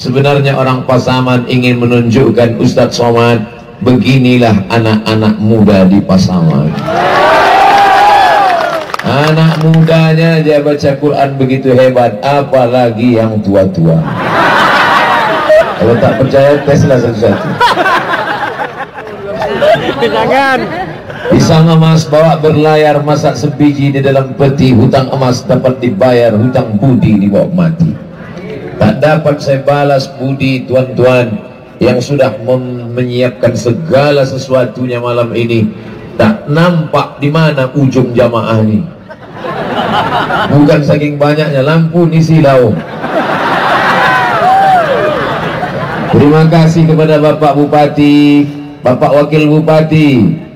Sebenarnya orang Pasaman ingin menunjukkan Ustadz Somad, beginilah anak-anak muda di Pasaman. Anak mudanya aja baca Quran begitu hebat, apalagi yang tua-tua. Kalau tak percaya, teslah satu-satu. Jangan. Pisang emas bawa berlayar, masak sebiji di dalam peti. Hutang emas dapat dibayar, hutang budi dibawa mati. Tak dapat saya balas budi tuan-tuan yang sudah menyiapkan segala sesuatunya malam ini. Tak nampak di mana ujung jamaah ini. Bukan saking banyaknya, lampu ni silau. Terima kasih kepada Bapak Bupati, Bapak Wakil Bupati,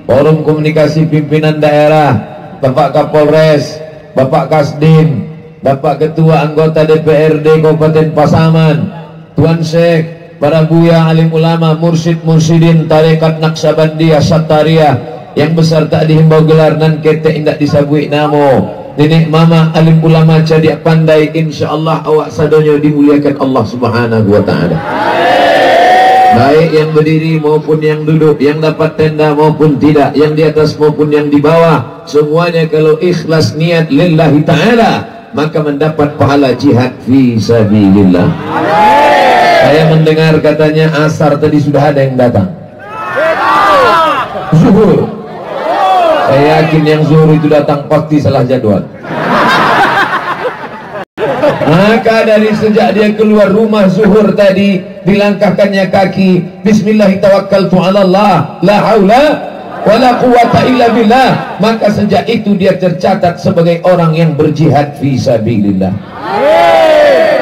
Forum Komunikasi Pimpinan Daerah, Bapak Kapolres, Bapak Kasdim, Bapak Ketua Anggota DPRD Kabupaten Pasaman, Tuan Syekh, para buya, alim ulama, mursyid, mursyidin, tarekat Naqsabandiyah, Sattariyah, yang besar tak dihimbau gelar nan ketek indak disabui namo. Nenek mama, alim ulama, cadik pandai, insyaallah awak sadonyo dimuliakan Allah Subhanahu wa taala. Baik yang berdiri maupun yang duduk, yang dapat tenda maupun tidak, yang di atas maupun yang di bawah, semuanya kalau ikhlas niat lillahi ta'ala, maka mendapat pahala jihad fi sabilillah. Saya mendengar katanya asar tadi sudah ada yang datang. Zuhur. Saya yakin yang zuhur itu datang pasti salah jadwal. Maka dari sejak dia keluar rumah zuhur tadi, dilangkahkannya kaki, Bismillahirrahmanirrahim, la haula wala quwata illa billah. Maka sejak itu dia tercatat sebagai orang yang berjihad fi sabilillah.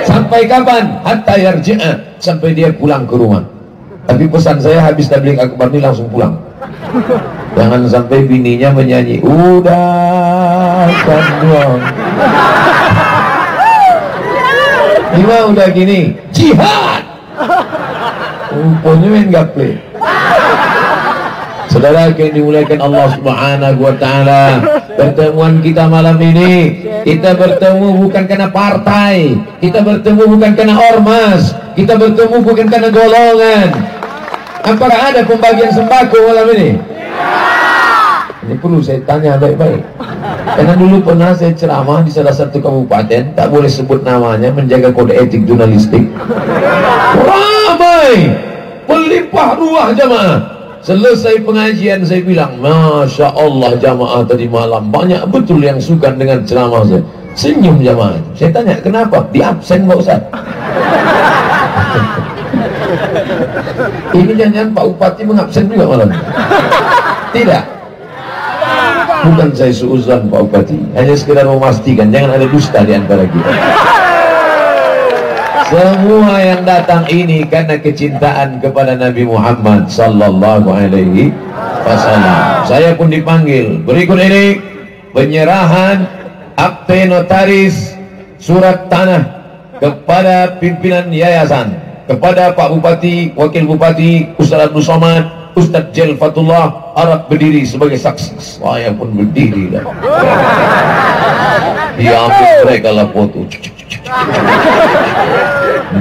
Sampai kapan? Hatta yarji'a, sampai dia pulang ke rumah. Tapi pesan saya habis tabligh akbar ini langsung pulang. Jangan sampai bininya menyanyi, udah kan doang. Lima udah gini, jihad. Rupanya main gaple. Saudara yang dimuliakan Allah Subhanahu wa taala, pertemuan kita malam ini, kita bertemu bukan karena partai, kita bertemu bukan karena ormas, kita bertemu bukan karena golongan. Apakah ada pembagian sembako malam ini? Ini perlu saya tanya baik-baik. Karena dulu pernah saya ceramah di salah satu kabupaten, tak boleh sebut namanya, menjaga kode etik jurnalistik. Ramai, berlimpah ruah jamaah. Selesai pengajian saya bilang, Masya Allah jamaah tadi malam banyak betul yang suka dengan ceramah saya. Senyum jamaah. Saya tanya kenapa? Di absen Pak Ustaz. Ini jangan Pak Bupati mengabsen juga malam. Tidak. Bukan saya suuzon Pak Bupati, hanya sekedar memastikan jangan ada dusta di antara kita. Semua yang datang ini karena kecintaan kepada Nabi Muhammad sallallahu alaihi wasallam. Saya pun dipanggil. Berikut ini penyerahan akte notaris surat tanah kepada pimpinan yayasan, kepada Pak Bupati, Wakil Bupati, Ustaz Abdul Somad, Ustaz Jel Fatullah Arab berdiri sebagai saksi. Saya pun berdiri dah. Diambil mereka lah foto.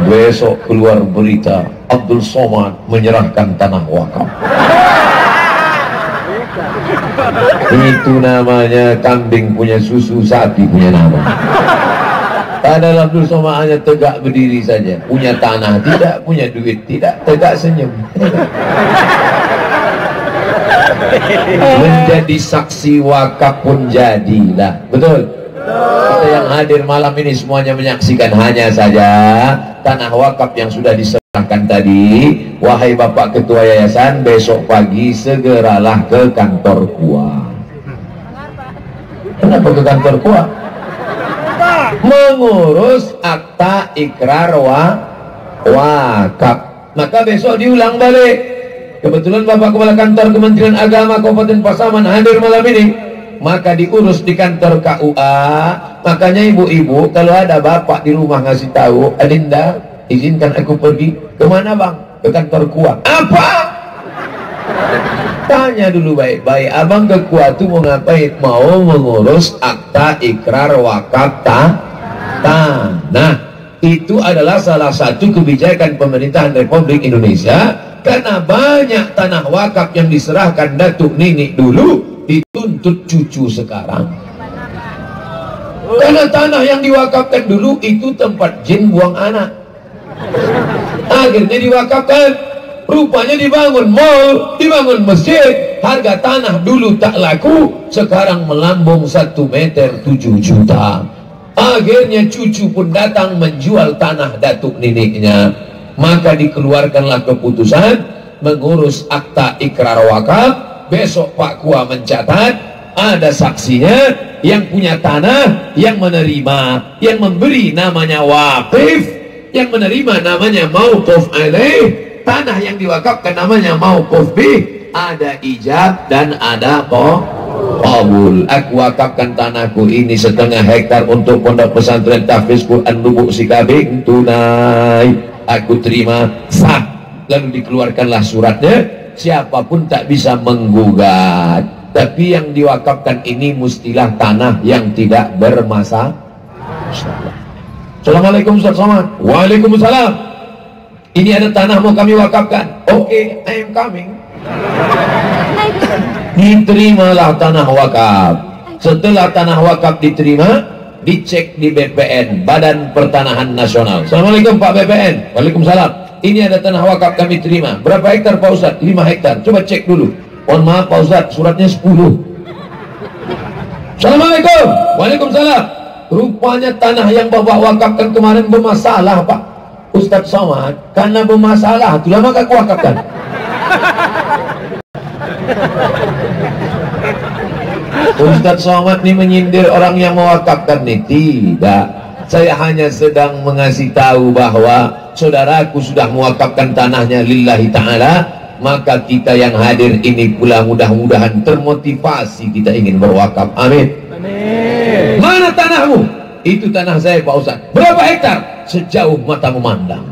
Besok keluar berita Abdul Somad menyerahkan tanah wakaf. Itu namanya kambing punya susu, sapi punya nama. Padahal Abdul Somad hanya tegak berdiri saja, punya tanah tidak, punya duit tidak, tegak senyum. Menjadi saksi wakaf pun jadilah. Betul? Kita yang hadir malam ini semuanya menyaksikan, hanya saja tanah wakaf yang sudah diserahkan tadi. Wahai Bapak Ketua Yayasan, besok pagi segeralah ke kantor KUA. Kenapa ke kantor KUA? Mengurus akta ikrar wakaf. Maka besok diulang balik. Kebetulan Bapak Kepala Kantor Kementerian Agama Kabupaten Pasaman hadir malam ini, maka diurus di kantor KUA. Makanya ibu-ibu kalau ada bapak di rumah ngasih tahu, Adinda izinkan aku pergi. Kemana bang? Ke kantor KUA. Apa? Tanya dulu baik-baik, abang ke KUA itu mau ngapain? Mau mengurus akta ikrar wakaf tanah. Itu adalah salah satu kebijakan pemerintahan Republik Indonesia, karena banyak tanah wakaf yang diserahkan datuk nenek dulu dituntut cucu sekarang. Karena tanah yang diwakafkan dulu itu tempat jin buang anak, akhirnya diwakafkan. Rupanya dibangun mall, dibangun masjid, harga tanah dulu tak laku, sekarang melambung 1 meter 7 juta. Akhirnya cucu pun datang menjual tanah datuk neneknya. Maka dikeluarkanlah keputusan mengurus akta ikrar wakaf. Besok Pak Kua mencatat, ada saksinya, yang punya tanah, yang menerima, yang memberi namanya wakif, yang menerima namanya mauquf alaih, tanah yang diwakafkan namanya mauquf bih, ada ijab dan ada qabul. Aku wakafkan tanahku ini 1/2 hektar untuk pondok pesantren tahfiz Quran Lubuk Sikabing, tunai aku terima, sah. Lalu dikeluarkanlah suratnya, siapapun tak bisa menggugat. Tapi yang diwakafkan ini mestilah tanah yang tidak bermasalah. Assalamualaikum Ustaz Somad. Waalaikumsalam. Ini ada tanah mau kami wakafkan. Oke, I am coming. Diterimalah tanah wakaf. Setelah tanah wakaf diterima, dicek di BPN, Badan Pertanahan Nasional. Assalamualaikum Pak BPN. Waalaikumsalam. Ini ada tanah wakaf kami terima. Berapa hektar Pak Ustadz? 5 hektar. Coba cek dulu. Mohon maaf Pak Ustadz, suratnya 10. Assalamualaikum. Waalaikumsalam. Rupanya tanah yang Bapak wakafkan kemarin bermasalah Pak Ustadz Somad, karena bermasalah itulah maka aku wakafkan. Ustadz Somad ini menyindir orang yang mewakafkan nih. Tidak, saya hanya sedang mengasih tahu bahwa saudaraku sudah mewakafkan tanahnya lillahi ta'ala, maka kita yang hadir ini pula mudah-mudahan termotivasi kita ingin berwakaf. Amin. Amin. Mana tanahmu? Itu tanah saya Pak Ustaz. Berapa hektar? Sejauh mata memandang.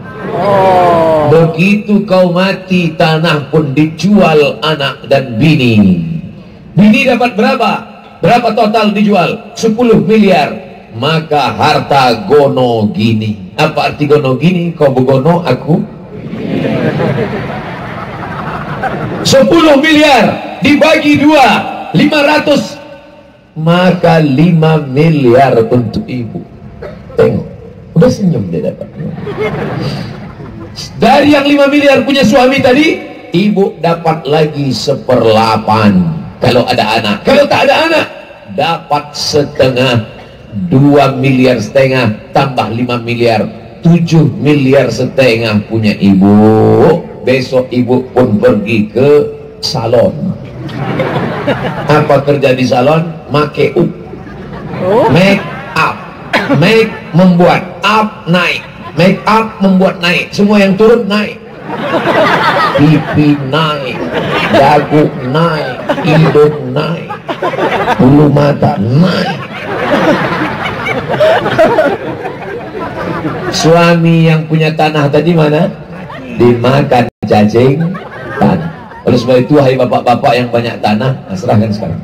Begitu kau mati, tanah pun dijual anak dan bini. Bini dapat berapa? Berapa total dijual? 10 miliar. Maka harta gono gini. Apa arti gono gini? Kau begono, aku 10 miliar dibagi 2, 500. Maka 5 miliar untuk ibu. Tengok, udah senyum dia dapat. Dari yang 5 miliar punya suami tadi, ibu dapat lagi 1/8 kalau ada anak. Kalau tak ada anak, dapat setengah. 2,5 miliar tambah 5 miliar, 7,5 miliar punya ibu. Besok ibu pun pergi ke salon. Apa kerja di salon? Make up, make up, make membuat up naik, make up membuat naik, semua yang turun naik, pipi naik, dagu naik, hidung naik, bulu mata naik. Suami yang punya tanah tadi mana? Dimakan cacing tanah. Oleh sebab itu, hai bapak-bapak yang banyak tanah, serahkan sekarang.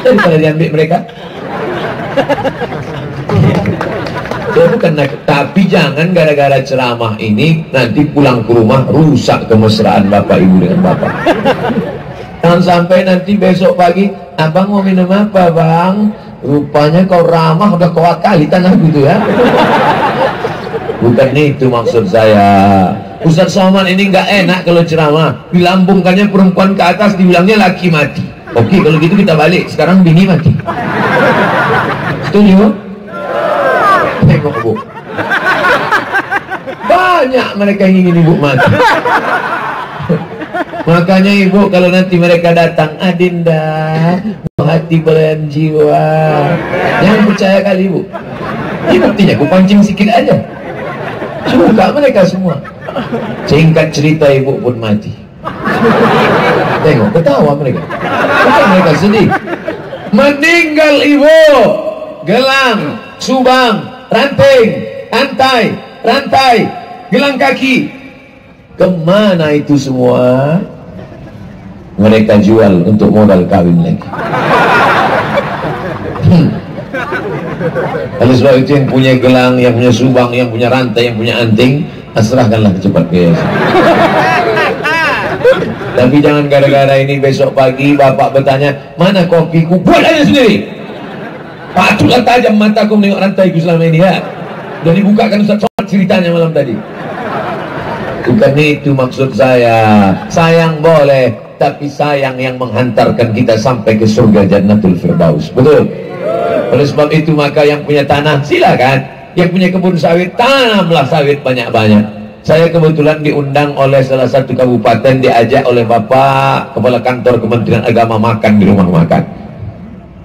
Daripada diambil mereka. Ya bukan, tapi jangan gara-gara ceramah ini nanti pulang ke rumah rusak kemesraan bapak ibu dengan bapak. Jangan sampai nanti besok pagi, abang mau minum apa bang? Rupanya kau ramah udah kau akali tanah gitu ya. Bukan itu maksud saya. Ustadz Somad ini nggak enak kalau ceramah, dilambungkannya perempuan ke atas, dibilangnya laki mati. Oke, kalau gitu kita balik, sekarang bini mati. Setuju? Tengok bu, banyak mereka yang ingin ibu mati. Makanya ibu kalau nanti mereka datang, Adinda hati belayan jiwa, jangan percaya kali ibu. Ini buktinya, aku pancing sikit aja, suka mereka semua. Singkat cerita ibu pun mati. Tengok, ketawa mereka. Bukan mereka sedih. Meninggal ibu, gelang, subang, ranting, rantai, gelang kaki. Kemana itu semua? Mereka jual untuk modal kawin lagi. Kalau sebab itu yang punya gelang, yang punya subang, yang punya rantai, yang punya anting, serahkanlah cepat ke Yesus. Tapi jangan gara-gara ini besok pagi bapak bertanya, mana kopiku? Buat aja sendiri. Patutlah tajam mataku menengok rantaiku selama ini ya. Dan dibukakan Ustaz Somad ceritanya malam tadi. Bukan itu maksud saya. Sayang boleh, tapi sayang yang menghantarkan kita sampai ke surga Jannatul Firdaus. Betul? Oleh sebab itu maka yang punya tanah silakan, yang punya kebun sawit tanamlah sawit banyak-banyak. Saya kebetulan diundang oleh salah satu kabupaten, diajak oleh Bapak Kepala Kantor Kementerian Agama makan di rumah makan.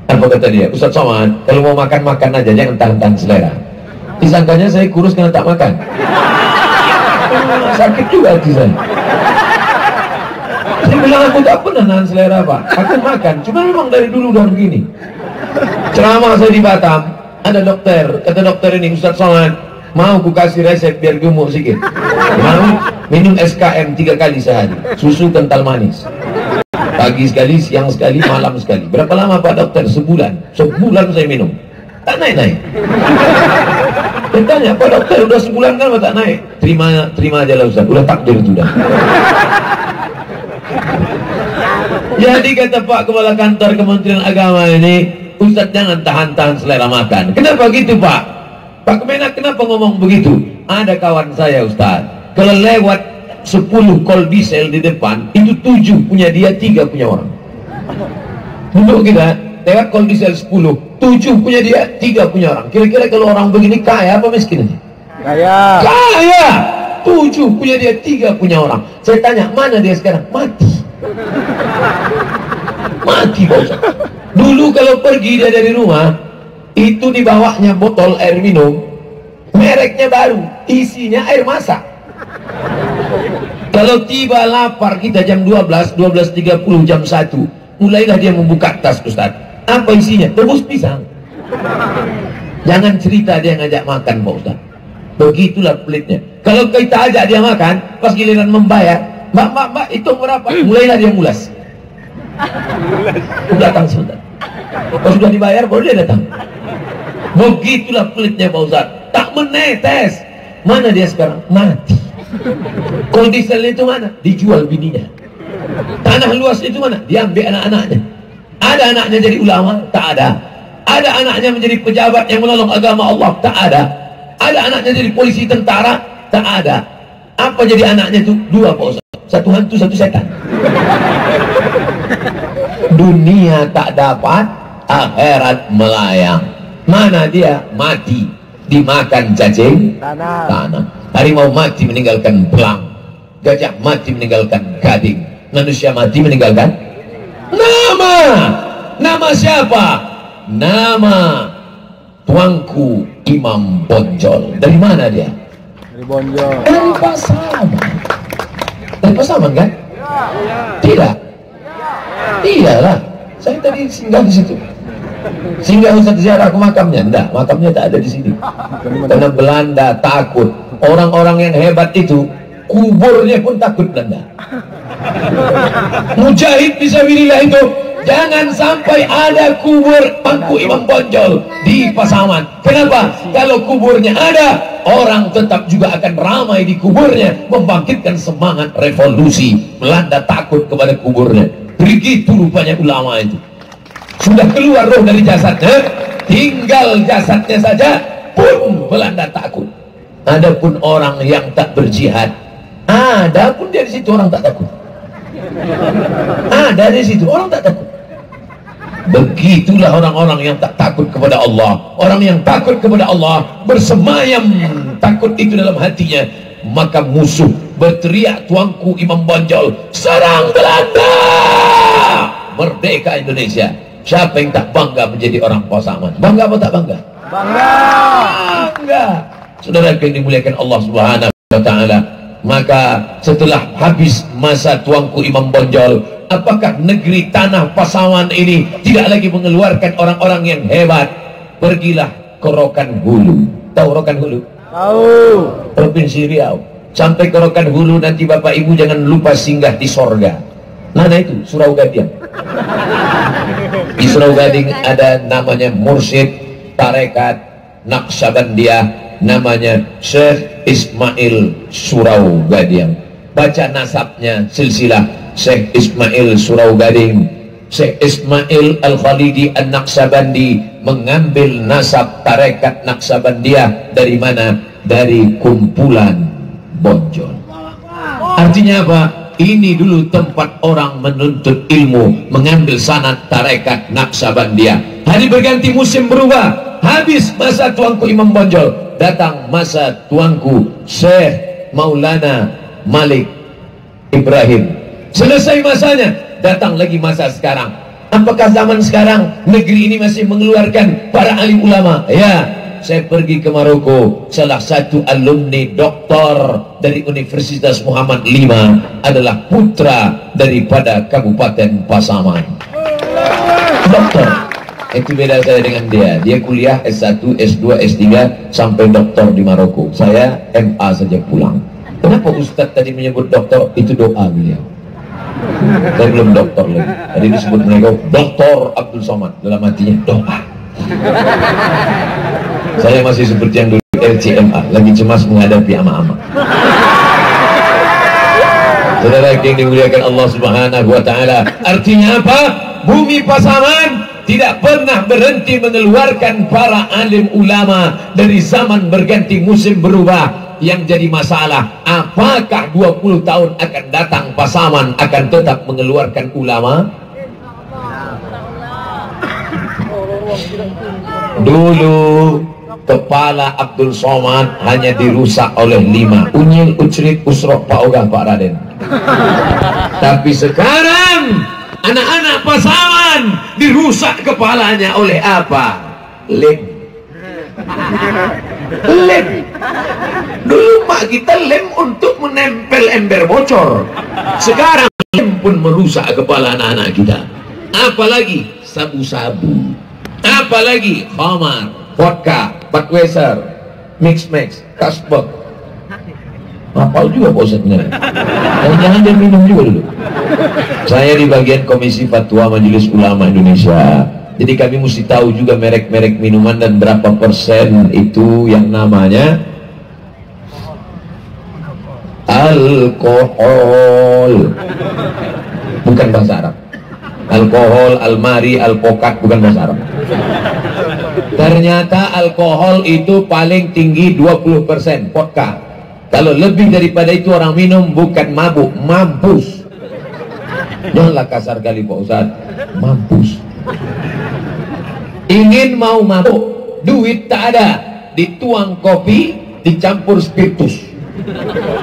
Apa kata dia? Ustaz Somad, kalau mau makan, makan aja, jangan tahan-tahan selera. Disangkanya saya kurus karena tak makan. Sakit juga hati saya. Saya bilang aku tak pernah nahan selera Pak, akan makan. Cuma memang dari dulu udah begini. Ceramah saya di Batam, ada dokter, kata dokter ini, Ustaz Somad, mau ku kasih resep biar gemuk sedikit. Mau minum SKM 3 kali sehari, susu kental manis, pagi sekali, siang sekali, malam sekali. Berapa lama Pak dokter? Sebulan. Sebulan saya minum, tak naik-naik. Saya tanya, Pak dokter udah sebulan kan tak naik? Terima aja lah Ustaz, udah takdir itu dah. Jadi kata Pak Kepala Kantor Kementerian Agama ini, Ustaz jangan tahan-tahan selera makan. Kenapa gitu Pak? Pak Kemenak kenapa ngomong begitu? Ada kawan saya Ustaz, kalau lewat 10 kol diesel di depan, itu 7 punya dia, 3 punya orang. Duduk kita, lewat kol diesel 10, 7 punya dia, 3 punya orang. Kira-kira kalau orang begini kaya apa miskin? Kaya. Kaya! 7 punya dia, 3 punya orang. Saya tanya, mana dia sekarang? Mati. Mati Pak Ustaz. Dulu kalau pergi dia dari rumah, itu dibawanya botol air minum, mereknya baru, isinya air masak. Kalau tiba lapar kita jam 12, 12.30, jam 1, mulailah dia membuka tas Ustaz. Apa isinya? Rebus pisang. Jangan cerita dia ngajak makan Pak Ustaz. Begitulah pelitnya. Kalau kita ajak dia makan, pas giliran membayar, mbak, itu berapa? Mulailah dia mulas. Datang sebentar. Pas sudah dibayar baru dia datang. Begitulah pelitnya Pak Ustaz, tak menetes. Mana dia sekarang? Mati. Kol diesel itu mana? Dijual bininya. Tanah luas itu mana? Diambil anak-anaknya. Ada anaknya jadi ulama? Tak ada. Ada anaknya menjadi pejabat yang menolong agama Allah? Tak ada. Ada anaknya jadi polisi, tentara? Tak ada. Apa jadi anaknya itu? 2 Pak Ustaz, satu hantu, satu setan. Dunia tak dapat, akhirat melayang. Mana dia? Mati, dimakan cacing tanah. Harimau mati meninggalkan belang, gajah mati meninggalkan gading, manusia mati meninggalkan nama. Nama siapa? Nama tuanku Imam Bonjol. Dari mana dia? Dari Bonjol. Dari Pasaman. Dari Pasaman kan? Tidak. Iyalah, saya tadi singgah di situ. Singgah Ustaz ziarah ke makamnya? Enggak, makamnya tak ada di sini. Karena Belanda takut. Orang-orang yang hebat itu, kuburnya pun takut Belanda. Mujahid fisabilillah itu, jangan sampai ada kubur Pangku Imam Bonjol di Pasaman. Kenapa? Kalau kuburnya ada, orang tetap juga akan ramai di kuburnya, membangkitkan semangat revolusi. Belanda takut kepada kuburnya. Begitu rupanya ulama itu. Sudah keluar roh dari jasadnya, tinggal jasadnya saja pun Belanda takut. Adapun orang yang tak berjihad, ada pun dia di situ orang tak takut. Ada di situ orang tak takut. Begitulah orang-orang yang tak takut kepada Allah. Orang yang takut kepada Allah, bersemayam takut itu dalam hatinya, maka musuh berteriak, tuanku Imam Bonjol, serang Belanda, merdeka Indonesia. Siapa yang tak bangga menjadi orang Pasaman? Bangga apa tak bangga? Bangga. Bangga. Saudara yang dimuliakan Allah Subhanahu wa taala, maka setelah habis masa tuanku Imam Bonjol, apakah negeri tanah Pasaman ini tidak lagi mengeluarkan orang-orang yang hebat? Pergilah ke Rokan Hulu. Tahu Rokan Hulu? Tahu. Provinsi Riau. Sampai ke Rokan Hulu, nanti Bapak Ibu jangan lupa singgah di sorga. Mana itu? Surau Gading. Di Surau Gading ada namanya Mursyid tarekat Naqsyabandiyah, namanya Syekh Ismail Surau Gading. Baca nasabnya silsilah Syekh Ismail Surau Gading. Syekh Ismail Al-Khalidi An-Naqsyabandi mengambil nasab tarekat Naqsyabandiyah dari mana? Dari kumpulan Bonjol. Artinya apa? Ini dulu tempat orang menuntut ilmu, mengambil sanad tarekat Naqsyabandiyah. Hari berganti, musim berubah. Habis masa tuanku Imam Bonjol, datang masa tuanku Syekh Maulana Malik Ibrahim. Selesai masanya, datang lagi masa sekarang. Apakah zaman sekarang negeri ini masih mengeluarkan para alim ulama? Ya. Saya pergi ke Maroko, salah satu alumni doktor dari Universitas Muhammad V adalah putra daripada Kabupaten Pasaman. Doktor. Itu beda saya dengan dia. Dia kuliah S1, S2, S3 sampai doktor di Maroko. Saya MA saja pulang. Kenapa Ustadz tadi menyebut doktor? Itu doa beliau. Saya belum doktor lagi. Tadi disebut mereka Doktor Abdul Somad. Dalam hatinya doa. Saya masih seperti yang dulu LCMA, lagi cemas menghadapi ama-ama. Saudara yang dimuliakan Allah Subhanahu wa Ta'ala, artinya apa? Bumi Pasaman tidak pernah berhenti mengeluarkan para alim ulama. Dari zaman berganti, musim berubah. Yang jadi masalah, apakah 20 tahun akan datang Pasaman akan tetap mengeluarkan ulama? Dulu kepala Abdul Somad hanya dirusak oleh 5 unyil, ucrit, usrok, pak ogah, pak raden. Tapi sekarang anak-anak Pasaman dirusak kepalanya oleh apa? Lem. Lem. Dulu mak kita lem untuk menempel ember bocor. Sekarang lem pun merusak kepala anak-anak kita. Apalagi sabu-sabu, apalagi khamar, vodka, Budweiser, mix, Kasbek. Hafal juga Pak Ustadz beneran. Jangan dia minum juga dulu. Saya di bagian Komisi Fatwa Majelis Ulama Indonesia. Jadi kami mesti tahu juga merek-merek minuman dan berapa persen itu yang namanya alkohol. Bukan bahasa Arab. Alkohol, almari, alpokat, bukan bahasa Arab. Ternyata alkohol itu paling tinggi 20% vodka. Kalau lebih daripada itu orang minum bukan mabuk, mampus. Janganlah kasar kali Pak Ustadz, mampus. Ingin mau mabuk, duit tak ada, dituang kopi, dicampur spiritus,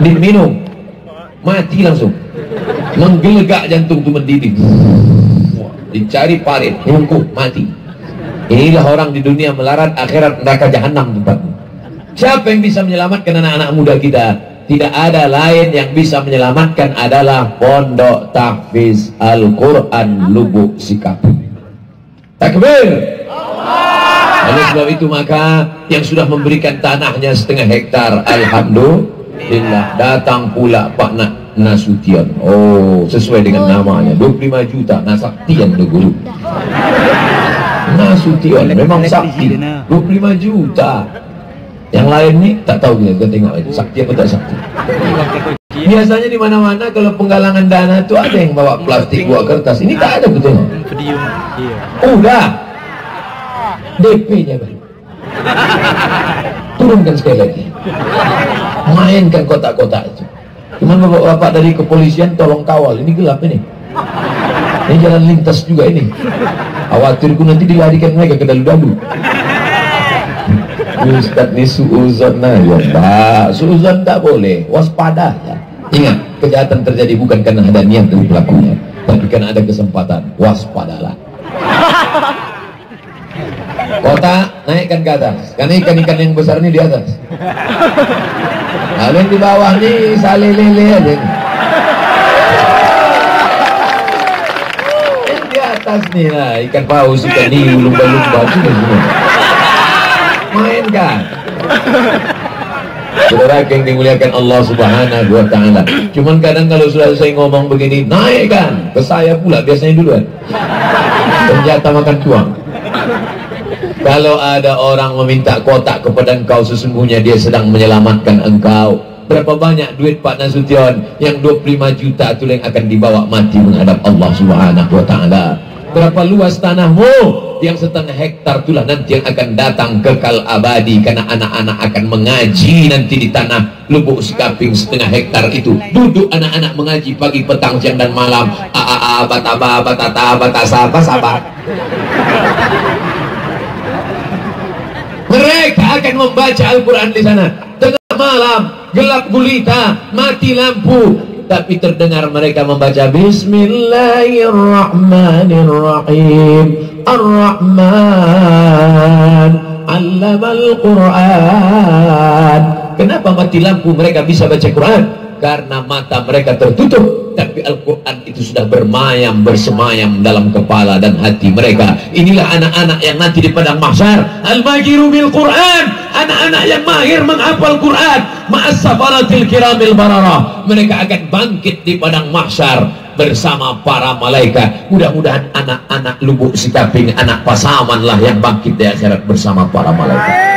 diminum, mati langsung. Menggelegak jantung itu mendidih. Dicari parit, lumpuh, mati. Inilah orang di dunia melarat, akhirat neraka jahanam tempatnya. Siapa yang bisa menyelamatkan anak-anak muda kita? Tidak ada lain yang bisa menyelamatkan adalah Pondok Tahfiz Al-Quran Lubuk Sikapu. Takbir. Oleh sebab itu maka yang sudah memberikan tanahnya 1/2 hektar, alhamdulillah, datang pula Pak Nasution. Oh, sesuai dengan namanya, 25 juta Nasaktian tuh guru. Nasution memang sakti, 25 juta. Yang lain nih tak tahu, kita tengok itu sakti apa tak sakti. Biasanya di mana-mana kalau penggalangan dana itu ada yang bawa plastik, bawa kertas. Ini tak ada, betul. Udah DP-nya bang, turunkan sekali lagi, mainkan kotak-kotak itu. Cuman bapak-bapak dari kepolisian tolong kawal, ini gelap ini jalan lintas juga ini, khawatirku nanti dilarikan mereka ke dalu-dalu. Ustadz ini suuzon aja, Pak. Suuzon tak boleh, waspada ya. Ingat, kejahatan terjadi bukan karena ada niat dari pelakunya, tapi karena ada kesempatan. Waspadalah. Kota naikkan ke atas, karena ikan-ikan yang besar ini di atas. Lalu yang di bawah nih salelele aja nih. Yang di atas nih lah, ikan paus, ikan hiu, lumba-lumba juga semua. Mainkan. Saudara yang dimuliakan Allah Subhanahu wa Ta'ala. Cuman kadang kalau sudah saya ngomong begini, naikkan ke saya pula biasanya duluan. Senjata makan tuang. Kalau ada orang meminta kotak kepada engkau, sesungguhnya dia sedang menyelamatkan engkau. Berapa banyak duit Pak Nasution? Yang 25 juta itu yang akan dibawa mati menghadap Allah Subhanahu wa ta'ala. Berapa luas tanahmu? Yang 1/2 hektar itulah nanti yang akan datang kekal abadi, karena anak-anak akan mengaji nanti di tanah Lubuk Sikaping 1/2 hektar itu. Duduk anak-anak mengaji pagi, petang, siang dan malam. Bataba, batata, batasa, sabar. Mereka akan membaca Al-Quran di sana. Tengah malam, gelap gulita, mati lampu, tapi terdengar mereka membaca Bismillahirrahmanirrahim. Ar-Rahman 'allamal Quran. Kenapa mati lampu mereka bisa baca Quran? Karena mata mereka tertutup, tapi Al-Quran itu sudah bermayam, bersemayam dalam kepala dan hati mereka. Inilah anak-anak yang nanti di padang mahsyar, al-majiru bil Quran, anak-anak yang mahir menghafal Quran, ma'as safaratil kiramil bararah. Mereka akan bangkit di padang mahsyar bersama para malaikat. Mudah-mudahan anak-anak Lubuk Sikaping, anak Pasaman lah yang bangkit di akhirat bersama para malaikat.